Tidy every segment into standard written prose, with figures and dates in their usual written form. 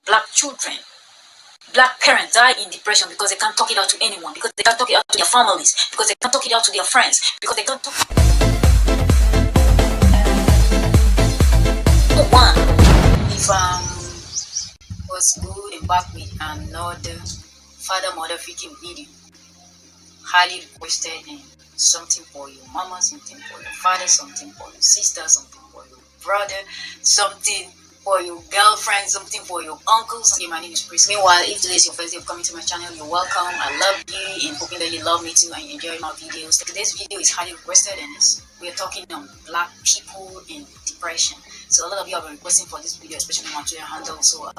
black children, black parents die in depression because they can't talk it out to anyone, because they can't talk it out to their families, because they can't talk it out to their friends, because they can't talk. One, if was good and back with another father mother freaking video, highly requested, and something for your mama, something for your father, something for your sister, something for your brother, something for your girlfriend, something for your uncles. Okay, my name is Prisca. Meanwhile, if today is your first day of coming to my channel, you're welcome. I love you and hoping that you love me too and enjoy my videos. Today's video is highly requested, and we are talking on black people in depression. So a lot of you have been requesting for this video, especially on my Twitter handle. So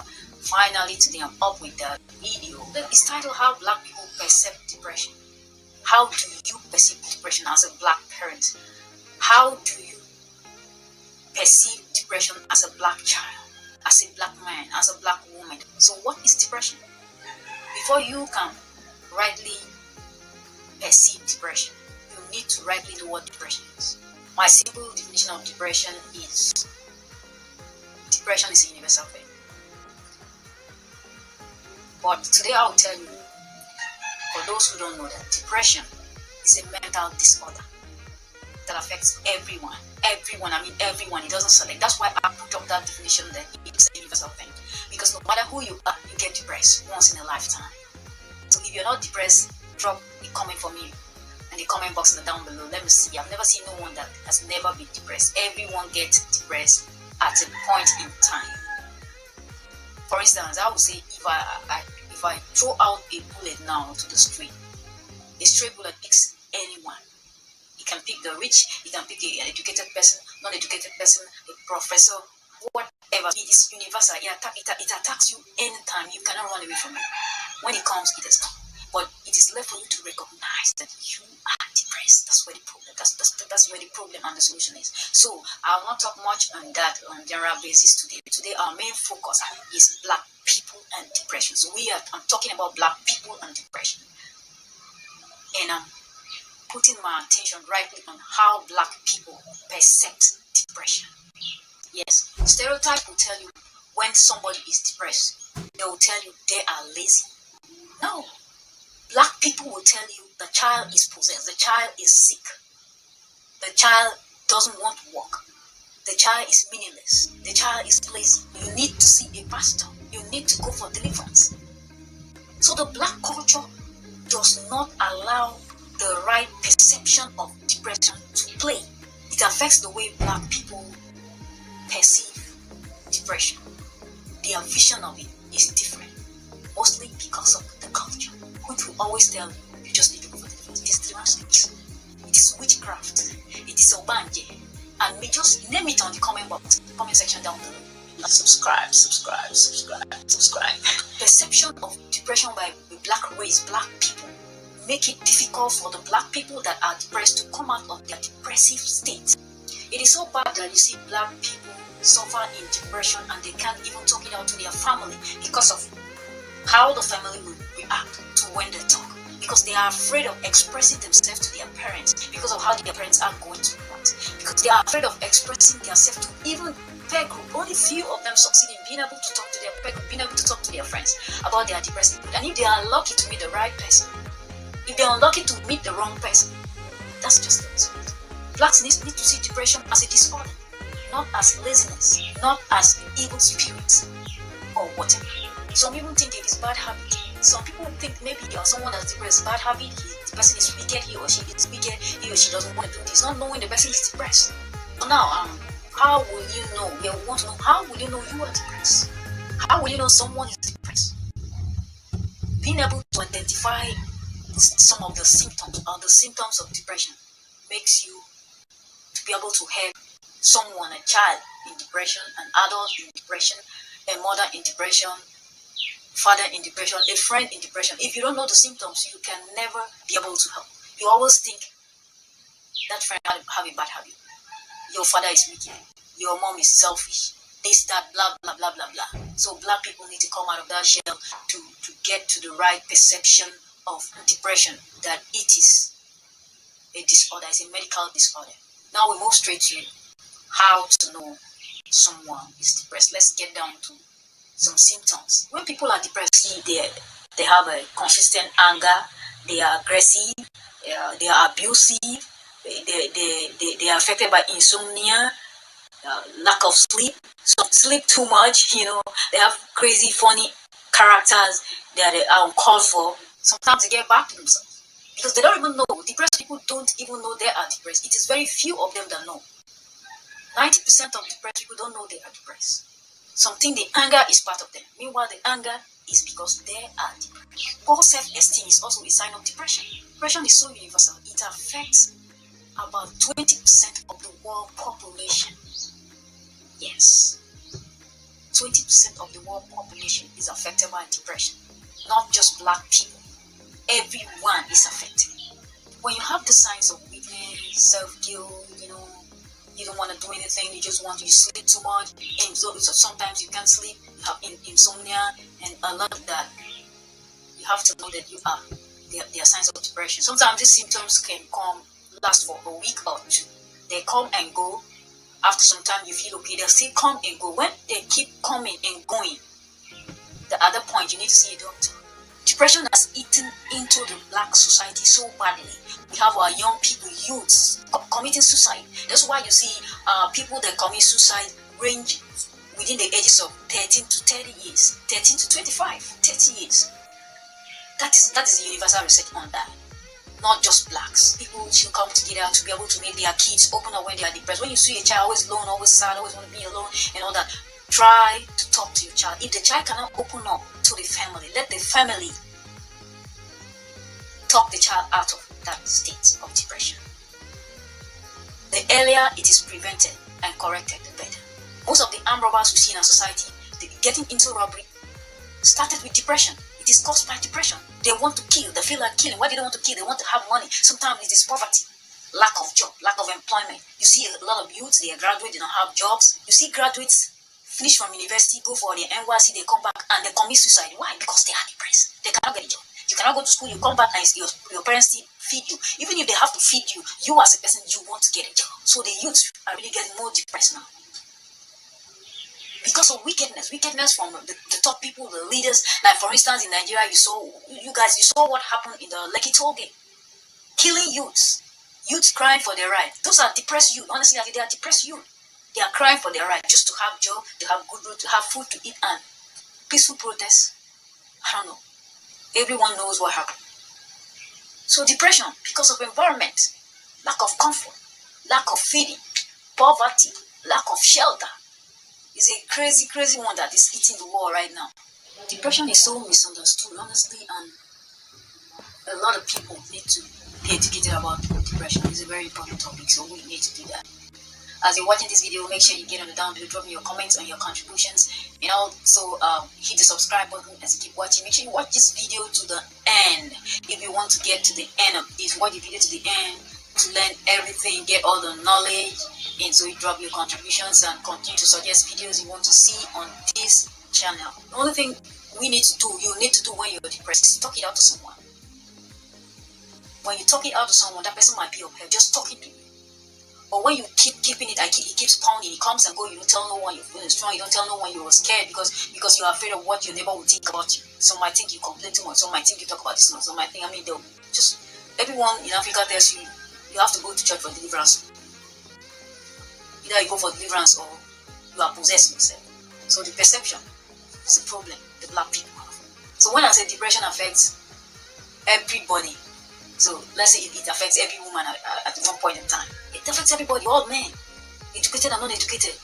finally today I'm up with that video that is titled "How Black People Perceive Depression." How do you perceive depression as a black parent? How do you perceive depression as a black child, as a black man, as a black woman? So what is depression? Before you can rightly perceive depression, you need to rightly know what depression is. My simple definition of depression is a universal thing. But today I will tell you, for those who don't know, that depression is a mental disorder that affects everyone. Everyone, I mean everyone. It doesn't select. That's why I put up that definition that it's a universal thing. Because no matter who you are, you get depressed once in a lifetime. So if you're not depressed, drop a comment for me in the comment box down below. Let me see. I've never seen no one that has never been depressed. Everyone gets depressed at a point in time. For instance, I would say if I throw out a bullet now to the street, a stray bullet picks anyone. It can pick the rich, it can pick an educated person, non-educated person, a professor, whatever. It is universal. It attacks you anytime. You cannot run away from it. When it comes, it is come. But it is left for you to recognize that you are depressed. That's where the problem. That's where the problem and the solution is. So I will not talk much on that on general basis today. Today our main focus is black people and depression. So I'm talking about black people and depression, and I'm putting my attention rightly on how black people perceive depression. Yes, stereotype will tell you when somebody is depressed, they will tell you they are lazy. No. Black people will tell you the child is possessed, the child is sick, the child doesn't want to walk, the child is meaningless, the child is lazy. You need to see a pastor, you need to go for deliverance. So the black culture does not allow the right perception of depression to play. It affects the way black people perceive depression. Their vision of it is different, mostly because of the culture, which will always tell you just need to go for deliverance. It is trance, it is witchcraft, it is obanje, and we just name it on the comment box, comment section down below. Subscribe. Perception of depression by the black race, black people, make it difficult for the black people that are depressed to come out of their depressive state. It is so bad that you see black people suffer in depression and they can't even talk it out to their family because of how the family will react to when they talk, because they are afraid of expressing themselves to their parents because of how their parents are going to react, because they are afraid of expressing themselves to even peer group. Only few of them succeed in being able to talk to their peer group, being able to talk to their friends about their depressive mood. And if they are lucky to meet the right person, if they are unlucky to meet the wrong person, that's just the result. Blacks need to see depression as a disorder, not as laziness, not as evil spirits or whatever. Some people think it is bad habit. Some people think maybe someone that's depressed, bad habit, the person is wicked, he or she is wicked, he or she doesn't want to do this, not knowing the person is depressed. So now, how will you know? We want to know, how will you know you are depressed? How will you know someone is depressed? Being able to identify some of the symptoms or the symptoms of depression makes you to be able to help someone, a child in depression, an adult in depression, a mother in depression, father in depression, a friend in depression. If you don't know the symptoms, you can never be able to help. You always think that friend have a bad habit, your father is wicked, your mom is selfish, this, that, blah, blah, blah, blah, blah. So black people need to come out of that shell to get to the right perception of depression, that it is a disorder, it's a medical disorder. Now we move straight to how to know someone is depressed. Let's get down to some symptoms. When people are depressed, they have a consistent anger, they are aggressive, they are abusive, they are affected by insomnia, lack of sleep, some sleep too much, they have crazy, funny characters that are uncalled for. Sometimes they get back to themselves because they don't even know. Depressed people don't even know they are depressed. It is very few of them that know. 90% of depressed people don't know they are depressed. Something, the anger is part of them. Meanwhile, the anger is because they are depressed. Poor self-esteem is also a sign of depression. Depression is so universal. It affects about 20% of the world population. Yes. 20% of the world population is affected by depression. Not just black people. Everyone is affected. When you have the signs of weakness, self-guilt, you don't want to do anything, you just want to sleep too much, and so sometimes you can't sleep, you have insomnia, and a lot of that, you have to know that there are signs of depression. Sometimes these symptoms can last for a week or two. They come and go. After some time, you feel okay. They'll still come and go. When they keep coming and going, the other point, you need to see a doctor. Depression has eaten into the black society so badly. We have our young people, youths, committing suicide. That's why you see people that commit suicide range within the ages of 13 to 30 years, 13 to 25, 30 years. That is the universal research on that. Not just blacks. People should come together to be able to make their kids open up when they are depressed. When you see a child always alone, always sad, always want to be alone and all that, try to talk to your child. If the child cannot open up to the family, let the family talk the child out of that state of depression. The earlier it is prevented and corrected, the better. Most of the armed robbers we see in our society, getting into robbery, started with depression. It is caused by depression. They want to kill. They feel like killing. Why do they want to kill? They want to have money. Sometimes it is poverty, lack of job, lack of employment. You see a lot of youths, they are graduates, they don't have jobs. You see graduates finish from university, go for their NYC, they come back and they commit suicide. Why? Because they are depressed. They cannot get a job. You cannot go to school, you come back and your parents still feed you. Even if they have to feed you, you as a person, you want to get a job. So the youths are really getting more depressed now. Because of wickedness from the top people, the leaders. Like for instance, in Nigeria, you saw what happened in the LiQWYD, killing youths crying for their right. Those are depressed youth. Honestly, they are depressed youth. They are crying for their right, just to have job, to have good road, to have food to eat, and peaceful protests. I don't know. Everyone knows what happened. So depression, because of environment, lack of comfort, lack of feeding, poverty, lack of shelter, is a crazy, crazy one that is eating the world right now. Depression is so misunderstood, honestly, and a lot of people need to be educated about depression. It's a very important topic, so we need to do that. As you're watching this video, make sure you get on the down below, drop me your comments and your contributions, and also hit the subscribe button as you keep watching. Make sure you watch this video to the end. If you want to get to the end of this, watch the video to the end to learn everything, get all the knowledge, and so you drop your contributions and continue to suggest videos you want to see on this channel. The only thing you need to do when you're depressed is talk it out to someone. When you talk it out to someone, that person might be of help, just talking to you. But when you keep keeping it, it keeps pounding, it comes and goes, you don't tell no one you're feeling strong, you don't tell no one you're scared because you're afraid of what your neighbor will think about you. Some might think you complain too much, some might think you talk about this much, some might think, they'll just, everyone in Africa tells you, you have to go to church for deliverance. Either you go for deliverance or you are possessed yourself. So the perception is a problem the black people have. So when I say depression affects everybody, so let's say it affects every woman at one point in time. It affects everybody, all men, educated and uneducated,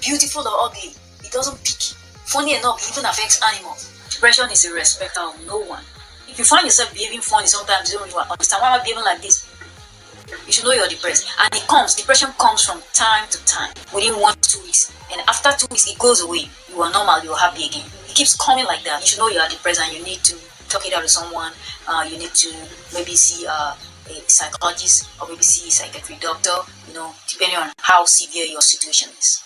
beautiful or ugly. It doesn't pick. Funny enough, it even affects animals. Depression is a respecter of no one. If you find yourself behaving funny, sometimes you don't even understand why am I behaving like this. You should know you're depressed. And depression comes from time to time, within 1 to 2 weeks. And after 2 weeks, it goes away. You are normal, you're happy again. It keeps coming like that. You should know you are depressed and you need to talk it out to someone. You need to maybe see a psychologist or maybe see a psychiatric doctor, depending on how severe your situation is.